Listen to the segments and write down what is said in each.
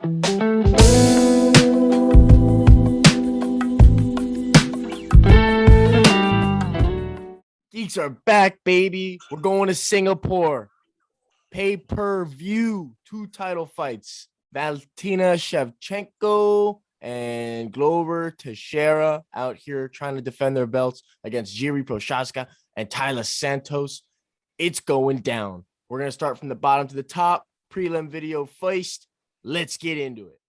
Geeks are back, baby. We're going to Singapore. Pay-per-view, 2 title fights. Valentina Shevchenko and Glover Teixeira out here trying to defend their belts against Jiri Prochazka and Tyler Santos. It's going down. We're going to start from the bottom to the top. Prelim video first. Let's get into it.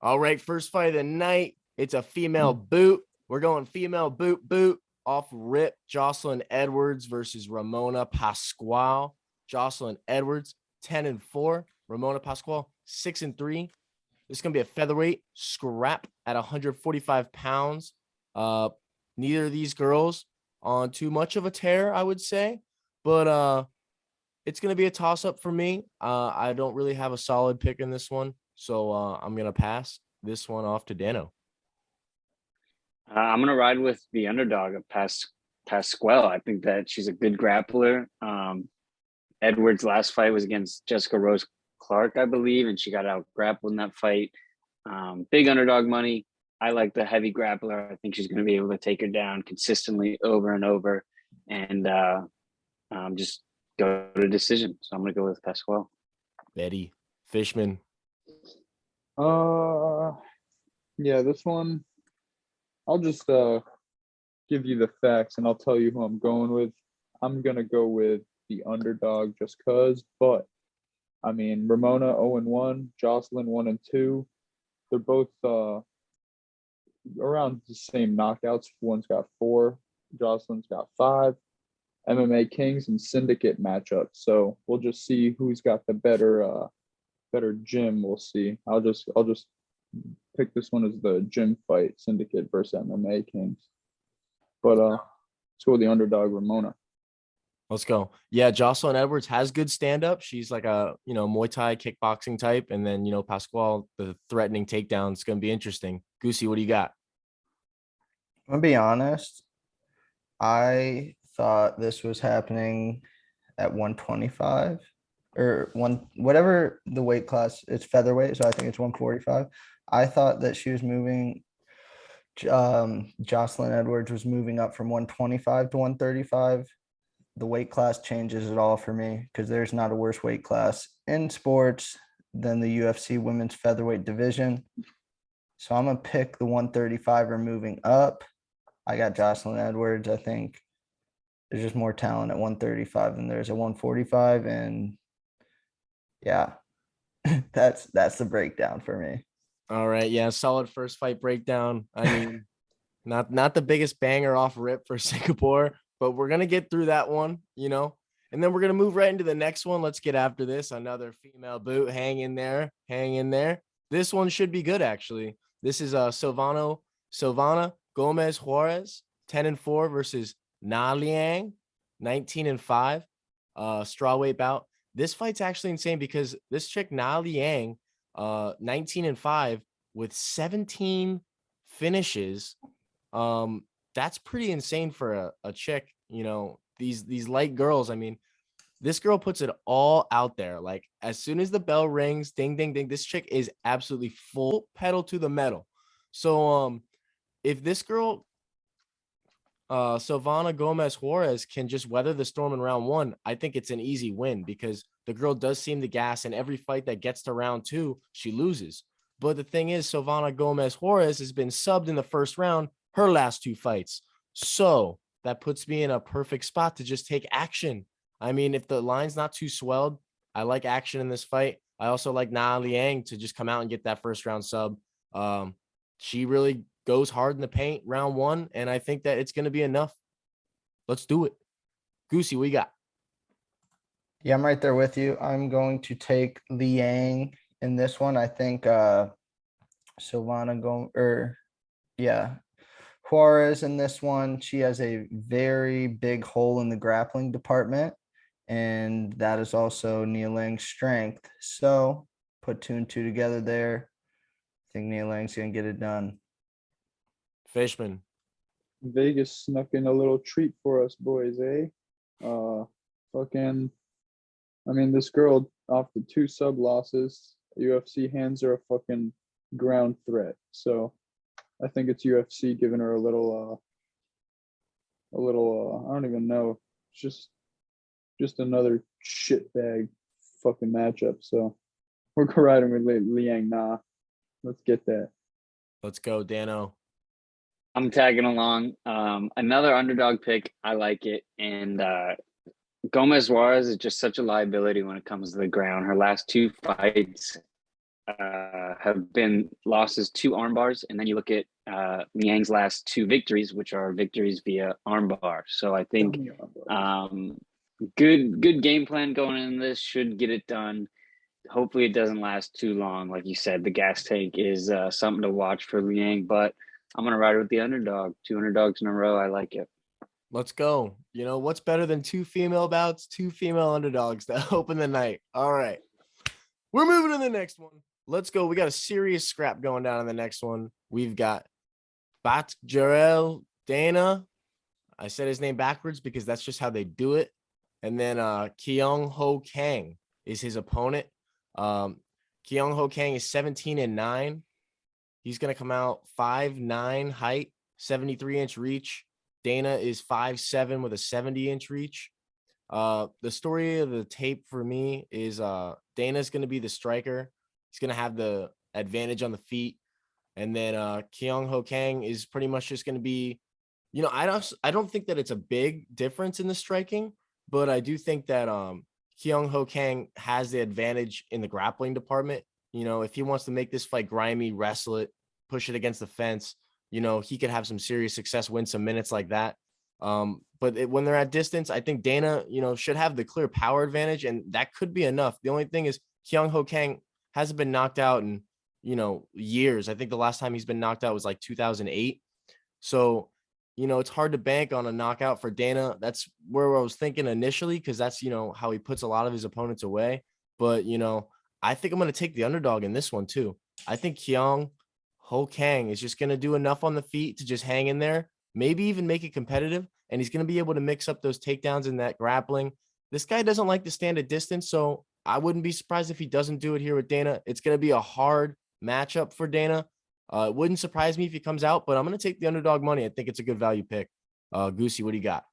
All right, first fight of the night. It's a female boot. We're going female boot. Off rip, Jocelyn Edwards versus Ramona Pascual. Jocelyn Edwards, 10-4. Ramona Pascual, 6-3. This is going to be a featherweight scrap at 145 pounds. Neither of these girls on too much of a tear, I would say. But it's going to be a toss-up for me. I don't really have a solid pick in this one. So I'm going to pass this one off to Dano. I'm going to ride with the underdog of Pascual. I think that she's a good grappler. Edwards' last fight was against Jessica Rose Clark, I believe, and she got out grappled in that fight. Big underdog money. I like the heavy grappler. I think she's going to be able to take her down consistently over and over and just go to decision. So I'm going to go with Pascual. Betty Fishman. Yeah, this one, I'll just give you the facts and I'll tell you who I'm going with. I'm going to go with the underdog just because, but I mean, Ramona 0-1, Jocelyn 1-2. They're both around the same knockouts. One's got 4, Jocelyn's got 5. MMA Kings and Syndicate matchup. So we'll just see who's got the better gym. We'll see. I'll just pick this one as the gym fight, Syndicate versus MMA Kings. But let's go with the underdog, Ramona. Let's go. Yeah, Jocelyn Edwards has good stand-up. She's like a, Muay Thai kickboxing type. And then, Pascual, the threatening takedown. It's going to be interesting. Goosey, what do you got? I'm going to be honest. I thought this was happening at 125 or whatever the weight class. It's featherweight, so I think it's 145. I thought that she was moving. Jocelyn Edwards was moving up from 125 to 135. The weight class changes it all for me because there's not a worse weight class in sports than the UFC women's featherweight division. So I'm going to pick the 135er moving up. I got Jocelyn Edwards. I think there's just more talent at 135 than there's at 145. And yeah, that's the breakdown for me. All right. Yeah. Solid first fight breakdown. I mean, not the biggest banger off rip for Singapore, but we're going to get through that one, and then we're going to move right into the next one. Let's get after this. Another female boot. Hang in there. This one should be good, actually. This is Silvana Gomez Juarez, 10-4 versus Na Liang, 19-5, strawweight bout. This fight's actually insane because this chick, Na Liang, 19-5 with 17 finishes. That's pretty insane for a chick. These light girls. I mean, this girl puts it all out there. Like, as soon as the bell rings, ding, ding, ding, this chick is absolutely full pedal to the metal. So, if this girl, Silvana Gomez Juarez, can just weather the storm in round 1, I think it's an easy win because the girl does seem to gas, and every fight that gets to round 2, she loses. But the thing is, Silvana Gomez Juarez has been subbed in the first round her last 2 fights. So that puts me in a perfect spot to just take action. I mean, if the line's not too swelled, I like action in this fight. I also like Na Liang to just come out and get that first round sub. She really goes hard in the paint round 1, and I think that it's going to be enough. Let's do it. Goosey, what you got? Yeah, I'm right there with you. I'm going to take Liang in this one. I think Juarez in this one, she has a very big hole in the grappling department, and that is also Nia Lang's strength. So put 2 and 2 together there. I think Nia Lang's going to get it done. Fishman. Vegas snuck in a little treat for us boys, eh? This girl off the 2 sub losses UFC hands her a fucking ground threat. So I think it's UFC giving her a little I don't even know. It's just another shitbag fucking matchup. So we're riding with Liang Na. Let's get that. Let's go, Dano. I'm tagging along. Another underdog pick. I like it. And Gomez Juarez is just such a liability when it comes to the ground. Her last two fights have been losses to armbars. And then you look at Liang's last two victories, which are victories via armbar. So I think good game plan going in this, should get it done. Hopefully it doesn't last too long. Like you said, the gas tank is something to watch for Liang, but I'm going to ride with the underdog. 2 underdogs in a row. I like it. Let's go. You know, what's better than 2 female bouts? 2 female underdogs to open the night. All right. We're moving to the next one. Let's go. We got a serious scrap going down in the next one. We've got Bat Jarrell Dana. I said his name backwards because that's just how they do it. And then Kyung Ho Kang is his opponent. Kyung Ho Kang is 17-9. He's going to come out 5'9" height, 73-inch reach. Dana is 5'7" with a 70-inch reach. The story of the tape for me is Dana's going to be the striker. He's going to have the advantage on the feet. And then Kyung Ho Kang is pretty much just going to be, you know, I don't think that it's a big difference in the striking, but I do think that Kyung Ho Kang has the advantage in the grappling department. You know, if he wants to make this fight grimy, wrestle it, push it against the fence, you know, he could have some serious success, win some minutes like that. But when they're at distance, I think Dana, you know, should have the clear power advantage, and that could be enough. The only thing is Kyung Ho Kang hasn't been knocked out in, you know, years. I think the last time he's been knocked out was like 2008. So, you know, it's hard to bank on a knockout for Dana. That's where I was thinking initially, because that's, you know, how he puts a lot of his opponents away. But, you know, I think I'm going to take the underdog in this one too. I think Kyung Ho Kang is just going to do enough on the feet to just hang in there, maybe even make it competitive. And he's going to be able to mix up those takedowns in that grappling. This guy doesn't like to stand at distance, so I wouldn't be surprised if he doesn't do it here with Dana. It's going to be a hard matchup for Dana. It wouldn't surprise me if he comes out, but I'm going to take the underdog money. I think it's a good value pick. Goosey, what do you got?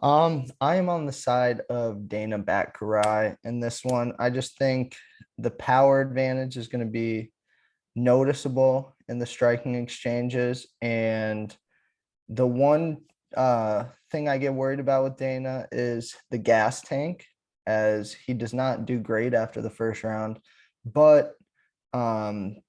I am on the side of Dana Batkarai in this one. I just think the power advantage is going to be noticeable in the striking exchanges. And the one thing I get worried about with Dana is the gas tank, as he does not do great after the first round. But Kang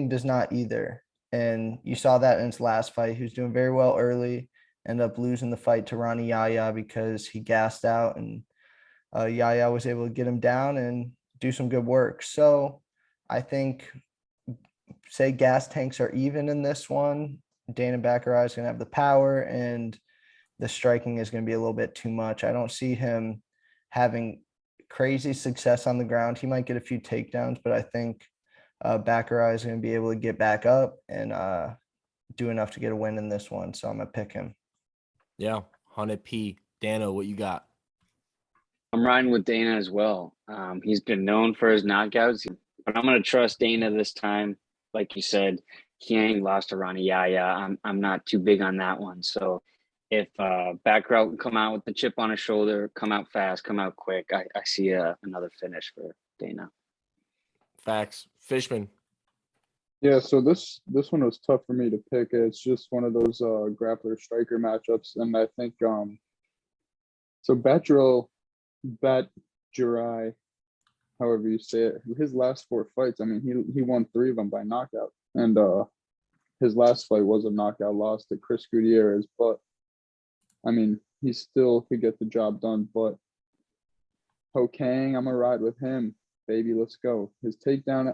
does not either. And you saw that in his last fight. He was doing very well early, ended up losing the fight to Ronnie Yaya because he gassed out, and Yaya was able to get him down and do some good work. So I think, say gas tanks are even in this one, Dana Batkarai is going to have the power, and the striking is going to be a little bit too much. I don't see him having crazy success on the ground. He might get a few takedowns, but I think Batkarai is going to be able to get back up and do enough to get a win in this one. So I'm going to pick him. Yeah, 100p. Dano, what you got? I'm riding with Dana as well. He's been known for his knockouts, but I'm going to trust Dana this time. Like you said, Kiang lost to Ronnie Yaya. I'm not too big on that one. So if Batkarai can come out with the chip on his shoulder, come out fast, come out quick, I see another finish for Dana. Facts. Fishman. Yeah, so this one was tough for me to pick. It's just one of those grappler striker matchups, and I think so Batjarai, however you say it, his last 4 fights, I mean, he won 3 of them by knockout, and his last fight was a knockout loss to Chris Gutierrez, but I mean, he still could get the job done. But Ho Kang, I'm gonna ride with him, baby. Let's go. His takedown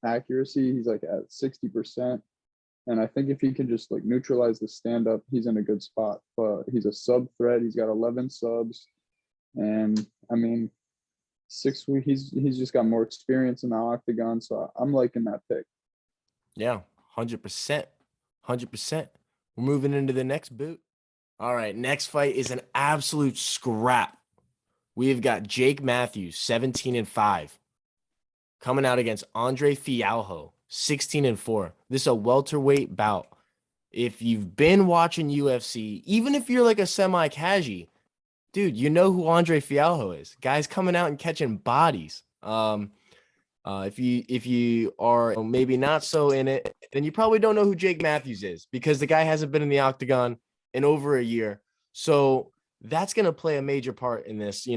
accuracy, he's like at 60%. And I think if he can just like neutralize the stand-up, he's in a good spot. But he's a sub threat. He's got 11 subs. And I mean, 6 weeks, he's just got more experience in the octagon. So I'm liking that pick. Yeah, 100%. 100%. We're moving into the next boot. All right, next fight is an absolute scrap. we've got Jake Matthews, 17-5, coming out against Andre Fialho, 16-4. This is a welterweight bout. If you've been watching UFC, even if you're like a semi-casual, dude, you know who Andre Fialho is. Guy's coming out and catching bodies. If you are maybe not so in it, then you probably don't know who Jake Matthews is, because the guy hasn't been in the octagon in over a year. So that's going to play a major part in this.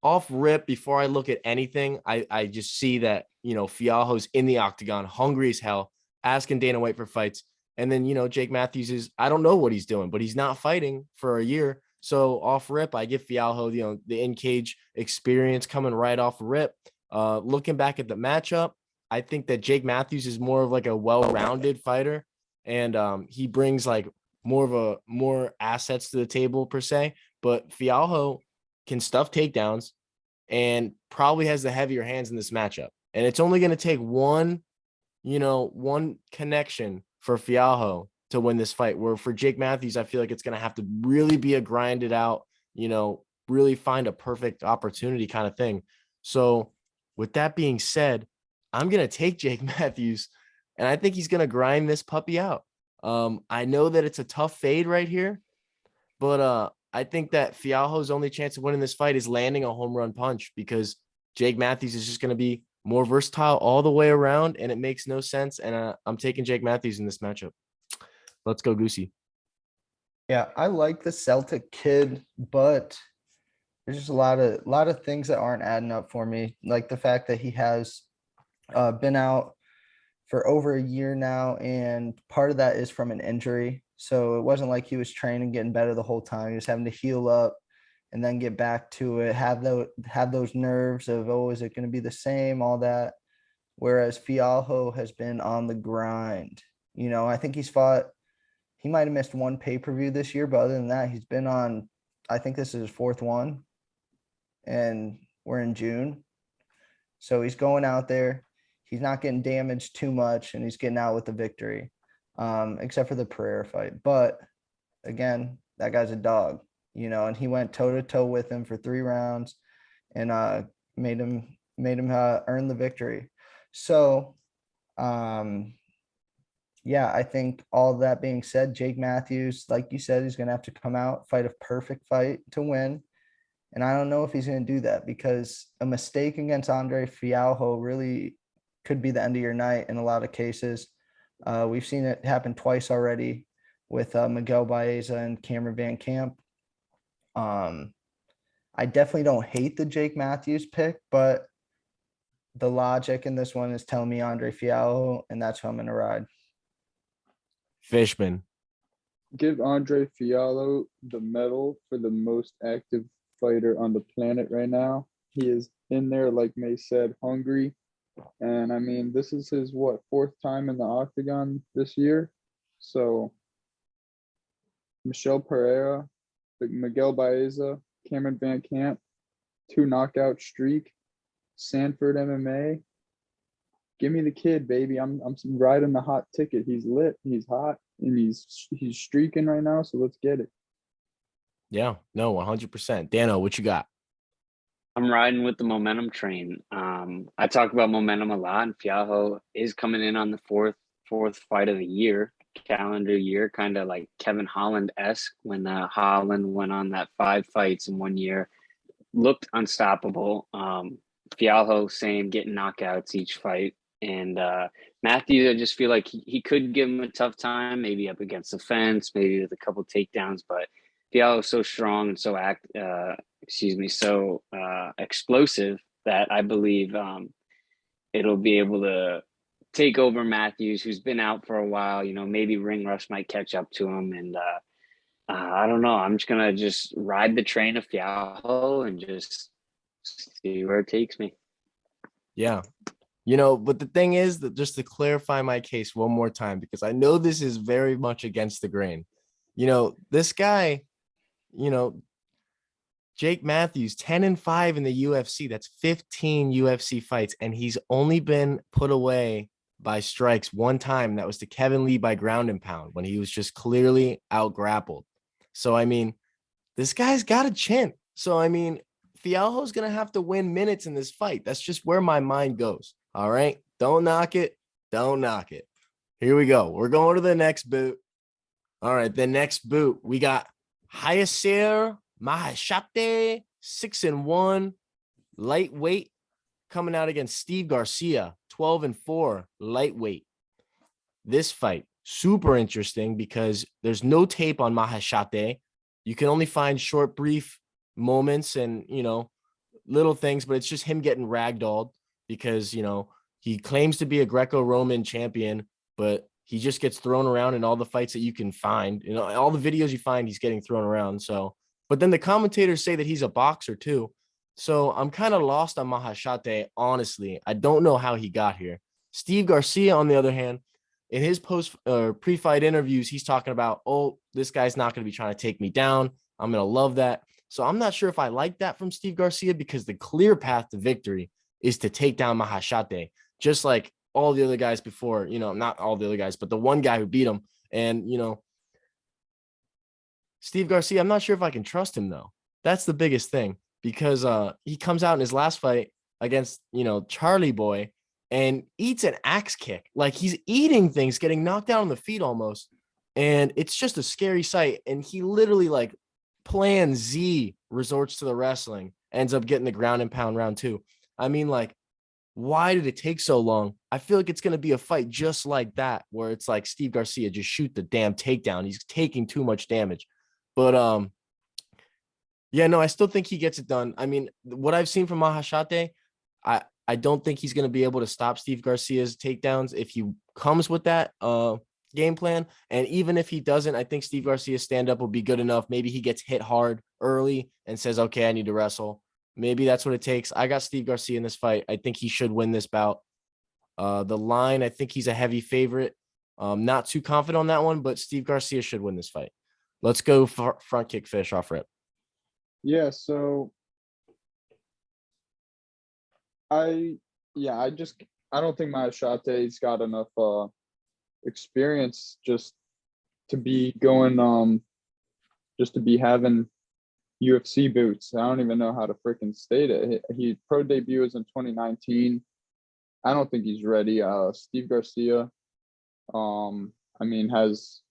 Off rip, before I look at anything, I just see that, Fialho's in the octagon, hungry as hell, asking Dana White for fights. And then, Jake Matthews is, I don't know what he's doing, but he's not fighting for a year. So off rip, I give Fialho, the in-cage experience coming right off rip. Looking back at the matchup, I think that Jake Matthews is more of like a well-rounded fighter, and he brings like more assets to the table per se. But Fialho can stuff takedowns and probably has the heavier hands in this matchup. And it's only going to take one connection for Fialho to win this fight, where for Jake Matthews, I feel like it's going to have to really be a grinded out, really find a perfect opportunity kind of thing. So with that being said, I'm going to take Jake Matthews, and I think he's going to grind this puppy out. I know that it's a tough fade right here, but I think that Fialho's only chance of winning this fight is landing a home run punch, because Jake Matthews is just going to be more versatile all the way around, and it makes no sense. And I'm taking Jake Matthews in this matchup. Let's go, Goosey. Yeah, I like the Celtic kid, but there's just a lot of things that aren't adding up for me. Like the fact that he has been out for over a year now, and part of that is from an injury. So it wasn't like he was training, getting better the whole time. He was having to heal up and then get back to it, have those nerves of, oh, is it going to be the same, all that. Whereas Fialho has been on the grind. I think he might have missed one pay-per-view this year, but other than that, he's been on, I think this is his fourth one, and we're in June. So he's going out there. He's not getting damaged too much, and he's getting out with the victory, except for the Pereira fight. But again, that guy's a dog, and he went toe-to-toe with him for 3 rounds and made him earn the victory. So, yeah, I think all that being said, Jake Matthews, like you said, he's going to have to come out, fight a perfect fight to win. And I don't know if he's going to do that, because a mistake against Andre Fialho really could be the end of your night in a lot of cases. We've seen it happen twice already with Miguel Baeza and Cameron Van Camp. I definitely don't hate the Jake Matthews pick, but the logic in this one is telling me Andre Fialho, and that's who I'm going to ride. Fishman. Give Andre Fialho the medal for the most active fighter on the planet right now. He is in there, like May said, hungry. And I mean, this is his, 4th time in the octagon this year. So Michel Pereira, Miguel Baeza, Cameron Van Camp, 2 knockout streak, Sanford MMA. Give me the kid, baby. I'm riding the hot ticket. He's lit, he's hot, and he's streaking right now. So let's get it. Yeah, no, 100%. Dano, what you got? I'm riding with the momentum train. I talk about momentum a lot, and Fialho is coming in on the fourth fight of the year, calendar year, kind of like Kevin Holland-esque, when Holland went on that 5 fights in 1 year, looked unstoppable. Fialho, same, getting knockouts each fight. And Matthews, I just feel like he could give him a tough time, maybe up against the fence, maybe with a couple takedowns, but Fialho is so strong and so explosive that I believe it'll be able to take over Matthews, who's been out for a while. Maybe ring rust might catch up to him, and I don't know. I'm just gonna ride the train of Fialho and just see where it takes me. Yeah. But the thing is that, just to clarify my case one more time, because I know this is very much against the grain. This guy, Jake Matthews, 10-5 in the UFC. That's 15 UFC fights. And he's only been put away by strikes one time. That was to Kevin Lee by ground and pound, when he was just clearly out grappled. So, I mean, this guy's got a chin. So, I mean, Thiago's going to have to win minutes in this fight. That's just where my mind goes. All right. Don't knock it. Don't knock it. Here we go. We're going to the next boot. All right. The next boot, we got Hyacer Maheshate, 6-1, lightweight, coming out against Steve Garcia, 12-4, lightweight. This fight, super interesting because there's no tape on Maheshate. You can only find short, brief moments and, little things, but it's just him getting ragdolled because, he claims to be a Greco-Roman champion, but he just gets thrown around in all the fights that you can find. All the videos you find, he's getting thrown around. So, but then the commentators say that he's a boxer too. So I'm kind of lost on Maheshate, honestly. I don't know how he got here. Steve Garcia, on the other hand, in his pre-fight interviews, he's talking about, oh, this guy's not going to be trying to take me down. I'm going to love that. So I'm not sure if I like that from Steve Garcia because the clear path to victory is to take down Maheshate, just like all the other guys before, not all the other guys, but the one guy who beat him. And, Steve Garcia, I'm not sure if I can trust him, though. That's the biggest thing because he comes out in his last fight against, Charlie Boy and eats an axe kick. Like he's eating things, getting knocked down on the feet almost. And it's just a scary sight. And he literally plan Z resorts to the wrestling, ends up getting the ground and pound round 2. I mean, why did it take so long? I feel like it's going to be a fight just like that, where it's like Steve Garcia just shoot the damn takedown. He's taking too much damage. But I still think he gets it done. I mean, what I've seen from Maheshate, I don't think he's going to be able to stop Steve Garcia's takedowns if he comes with that game plan. And even if he doesn't, I think Steve Garcia's stand-up will be good enough. Maybe he gets hit hard early and says, okay, I need to wrestle. Maybe that's what it takes. I got Steve Garcia in this fight. I think he should win this bout. The line, I think he's a heavy favorite. Not too confident on that one, but Steve Garcia should win this fight. Let's go for front kick finish off rip. Yeah, so I don't think Mahechate's got enough experience just to be going just to be having UFC boots. I don't even know how to freaking state it. He pro debut is in 2019. I don't think he's ready. Steve Garcia, has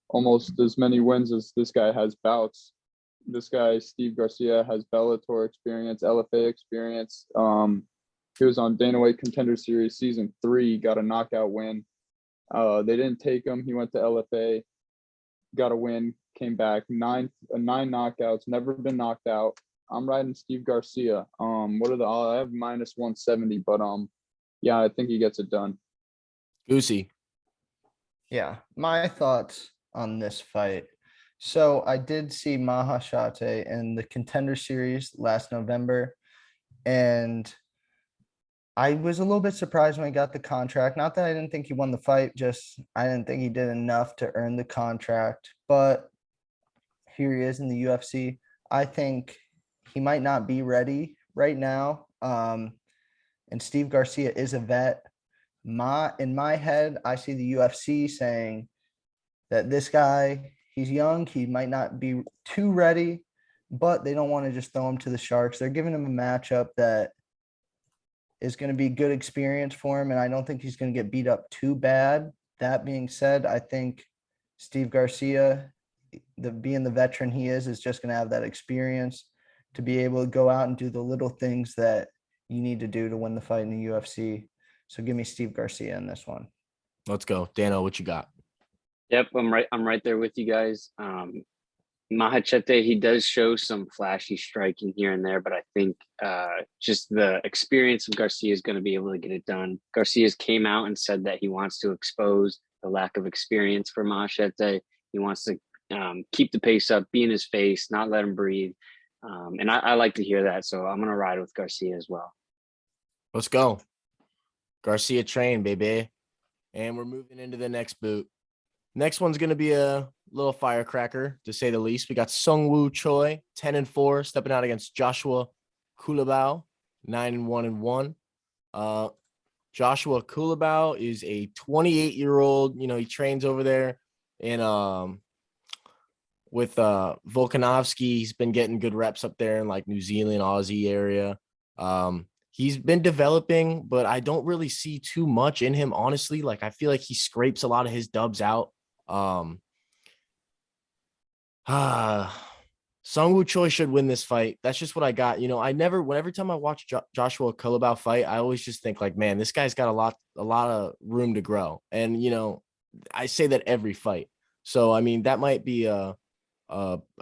almost as many wins as this guy has bouts. This guy, Steve Garcia, has Bellator experience, LFA experience. He was on Dana White Contender Series Season 3, got a knockout win. They didn't take him. He went to LFA, got a win, came back, nine knockouts, never been knocked out. I'm riding Steve Garcia. What are the odds? I have -170, but I think he gets it done. Goosey. Yeah, my thoughts on this fight. So I did see Maheshate in the Contender Series last November, and I was a little bit surprised when he got the contract. Not that I didn't think he won the fight, just I didn't think he did enough to earn the contract. But here he is in the UFC. I think he might not be ready right now. And Steve Garcia is a vet. In my head, I see the UFC saying that this guy, he's young, he might not be too ready, but they don't want to just throw him to the Sharks. They're giving him a matchup that is going to be good experience for him, and I don't think he's going to get beat up too bad. That being said, I think Steve Garcia, being the veteran he is just going to have that experience to be able to go out and do the little things that you need to do to win the fight in the UFC. So give me Steve Garcia in this one. Let's go. Dano, what you got? Yep, I'm right there with you guys. Maheshate, he does show some flashy striking here and there, but I think just the experience of Garcia is going to be able to get it done. Garcia's came out and said that he wants to expose the lack of experience for Maheshate. He wants to keep the pace up, be in his face, not let him breathe. And I like to hear that, so I'm going to ride with Garcia as well. Let's go. Garcia train, baby. And we're moving into the next boot. Next one's going to be a little firecracker, to say the least. We got Sungwoo Choi, 10-4, stepping out against Joshua Kulabau, 9-1-1. Joshua Kulabau is a 28-year-old. He trains over there in with Volkanovski. He's been getting good reps up there in like New Zealand, Aussie area. He's been developing, but I don't really see too much in him, honestly. Like, I feel like he scrapes a lot of his dubs out. Sungwoo Choi should win this fight. That's just what I got. You know, every time I watch Joshua Culibao fight, I always just think like, man, this guy's got a lot of room to grow. And, you know, I say that every fight. So, I mean, that might be a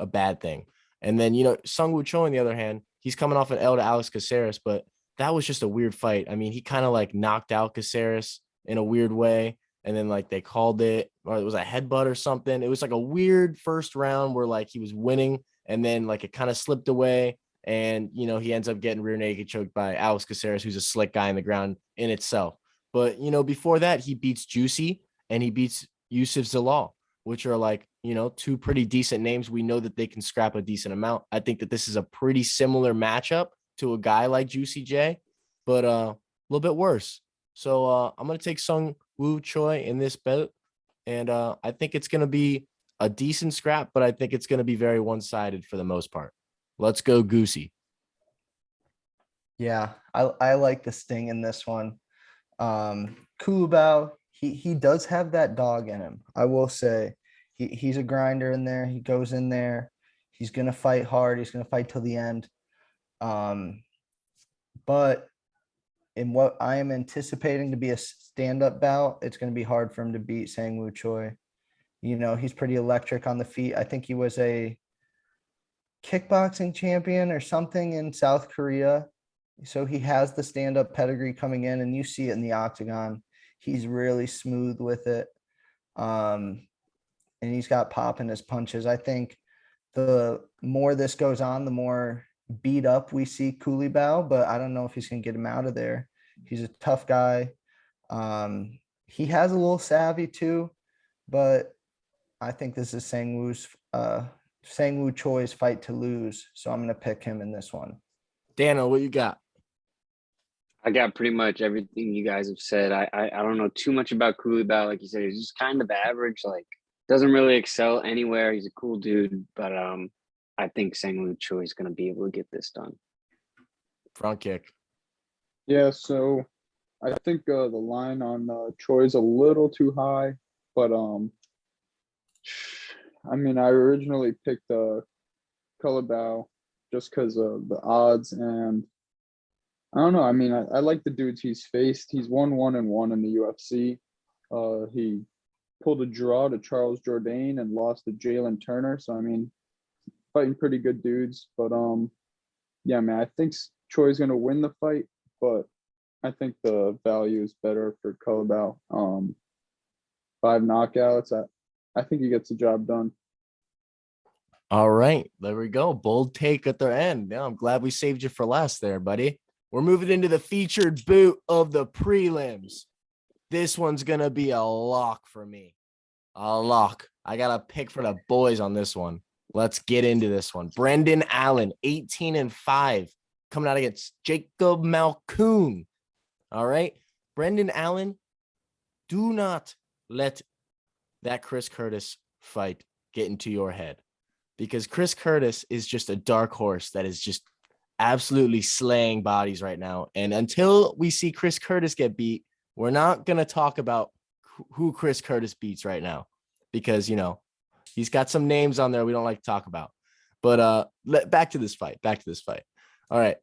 bad thing. And then, you know, Sungwoo Choi, on the other hand, he's coming off an L to Alex Caceres, but that was just a weird fight. I mean, he kind of like knocked out Caceres in a weird way. And then like they called it, or it was a headbutt or something. It was like a weird first round where like he was winning and then like it kind of slipped away. And, you know, he ends up getting rear naked choked by Alex Caceres, who's a slick guy in the ground in itself. But, you know, before that, he beats Juicy and he beats Yusuf Zalal, which are like, you know, two pretty decent names. We know that they can scrap a decent amount. I think that this is a pretty similar matchup to a guy like Juicy J, but a little bit worse. So I'm going to take Sung Woo Choi in this bout. And I think it's going to be a decent scrap, but I think it's going to be very one-sided for the most part. Let's go Goosey. Yeah, I like the sting in this one. Kulabao, he does have that dog in him. I will say he's a grinder in there. He goes in there. He's going to fight hard. He's going to fight till the end. But in what I am anticipating to be a stand-up bout, it's going to be hard for him to beat Sangwoo Choi. You know, he's pretty electric on the feet. I think he was a kickboxing champion or something in South Korea. So he has the stand-up pedigree coming in, and you see it in the octagon. He's really smooth with it. And he's got pop in his punches. I think the more this goes on, the more beat up we see Kulibao, but I don't know if he's going to get him out of there. He's a tough guy. He has a little savvy too, but I think this is Sangwoo Choi's fight to lose. So I'm going to pick him in this one. Dano, what you got? I got pretty much everything you guys have said. I don't know too much about Kulibao. Like you said, he's just kind of average. Like, doesn't really excel anywhere. He's a cool dude, but I think Sangwoo Choi is going to be able to get this done. Front kick. Yeah, so I think the line on Choi is a little too high, but I mean, I originally picked Culibao just because of the odds, and I don't know. I mean, I like the dudes he's faced. He's won 1-1 in the UFC. He pulled a draw to Charles Jourdain and lost to Jalen Turner. So I mean, fighting pretty good dudes. But yeah, man, I think Choi's gonna win the fight, but I think the value is better for Culibao. 5 knockouts. I think he gets the job done. All right, there we go. Bold take at the end. Yeah, I'm glad we saved you for last there, buddy. We're moving into the featured boot of the prelims. This one's going to be a lock for me. A lock. I got a pick for the boys on this one. Let's get into this one. Brendan Allen, 18-5, coming out against Jacob Malkoon. All right. Brendan Allen, do not let that Chris Curtis fight get into your head, because Chris Curtis is just a dark horse that is just absolutely slaying bodies right now. And until we see Chris Curtis get beat, we're not going to talk about who Chris Curtis beats right now, because, you know, he's got some names on there we don't like to talk about. But back to this fight. All right.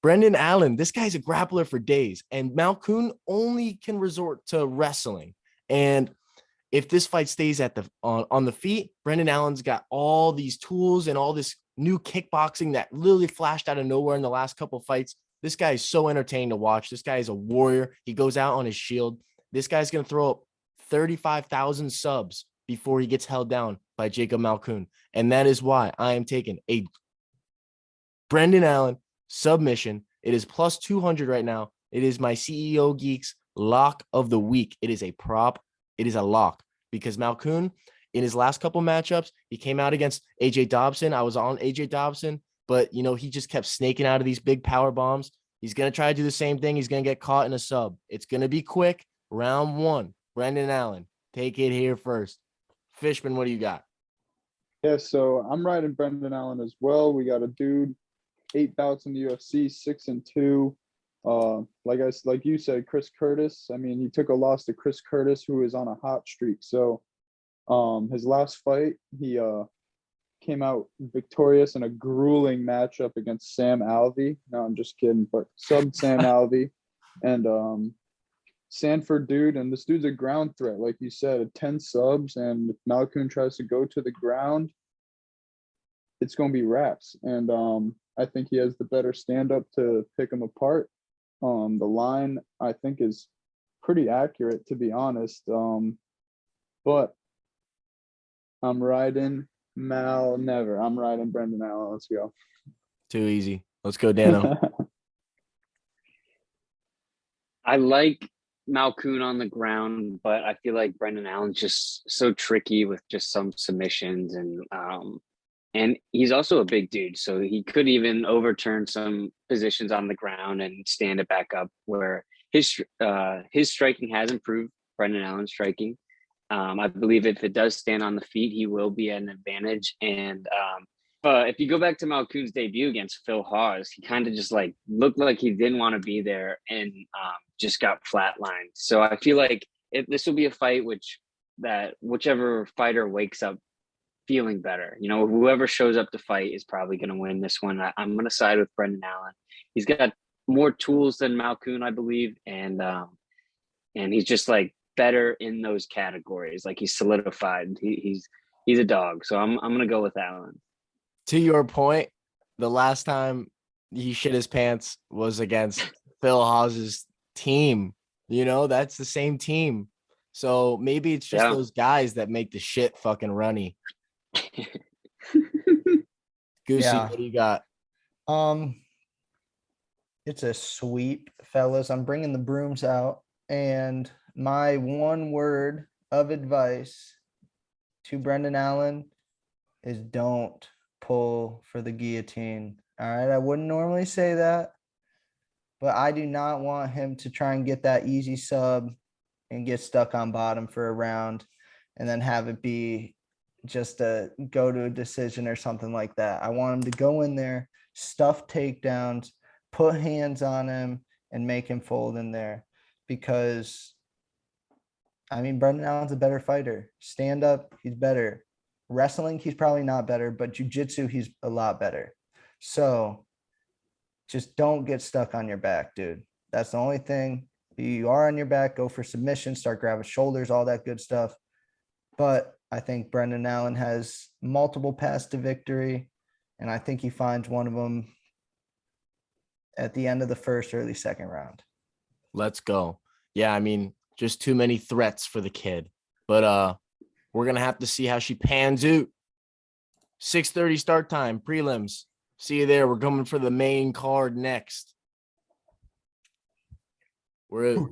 Brendan Allen, this guy's a grappler for days, and Malkoon only can resort to wrestling. And if this fight stays at on the feet, Brendan Allen's got all these tools and all this new kickboxing that literally flashed out of nowhere in the last couple of fights. This guy is so entertaining to watch. This guy is a warrior. He goes out on his shield. This guy's going to throw up 35,000 subs before he gets held down by Jacob Malkoon. And that is why I am taking a Brendan Allen submission. It is plus 200 right now. It is my CEO Geeks lock of the week. It is a prop. It is a lock, because Malkoon, in his last couple matchups, he came out against AJ Dobson. I was on AJ Dobson, but, you know, he just kept snaking out of these big power bombs. He's going to try to do the same thing. He's going to get caught in a sub. It's going to be quick. Round 1, Brendan Allen. Take it here first. Fishman, what do you got? Yeah, so I'm riding Brendan Allen as well. We got a dude, 8 bouts in the UFC, 6-2. Like you said, Chris Curtis. I mean, he took a loss to Chris Curtis, who is on a hot streak. So, his last fight, he came out victorious in a grueling matchup against Sam Alvey. No, I'm just kidding, but subbed Sam Alvey, and Sanford dude, and this dude's a ground threat, like you said, 10 subs, and if Malkoun tries to go to the ground, it's going to be wraps. And I think he has the better stand-up to pick him apart. The line, I think, is pretty accurate, to be honest. But I'm riding never. I'm riding Brendan Allen. Let's go. Too easy. Let's go, Dano. I like Malkoun on the ground, but I feel like Brendan Allen's just so tricky with just some submissions, and he's also a big dude, so he could even overturn some positions on the ground and stand it back up. Where his striking has improved, Brendan Allen's striking. I believe if it does stand on the feet, he will be at an advantage. And if you go back to Malkoun's debut against Phil Hawes, he kind of just like looked like he didn't want to be there and just got flatlined. So I feel like this will be a fight whichever fighter wakes up feeling better. You know, whoever shows up to fight is probably going to win this one. I'm going to side with Brendan Allen. He's got more tools than Malkoun, I believe, and he's just like better in those categories. Like he's solidified. He's a dog. So I'm going to go with Allen. To your point, the last time he shit his pants was against Phil Hawes's team. You know, that's the same team. So maybe it's just those guys that make the shit fucking runny. Goosey, what do you got? It's a sweep, fellas. I'm bringing the brooms out, and my one word of advice to Brendan Allen is don't pull for the guillotine. All right. I wouldn't normally say that, but I do not want him to try and get that easy sub and get stuck on bottom for a round and then have it be just a go to a decision or something like that. I want him to go in there, stuff takedowns, put hands on him, and make him fold in there. Because, I mean, Brendan Allen's a better fighter. Stand up, he's better. Wrestling, he's probably not better, but jiu-jitsu, he's a lot better. So just don't get stuck on your back, dude. That's the only thing. You are on your back, go for submission, start grabbing shoulders, all that good stuff. But I think Brendan Allen has multiple paths to victory, and I think he finds one of them at the end of the first, early second round. Let's go. Yeah, I mean, just too many threats for the kid. But we're going to have to see how she pans out. 6:30 start time, prelims. See you there. We're coming for the main card next. We're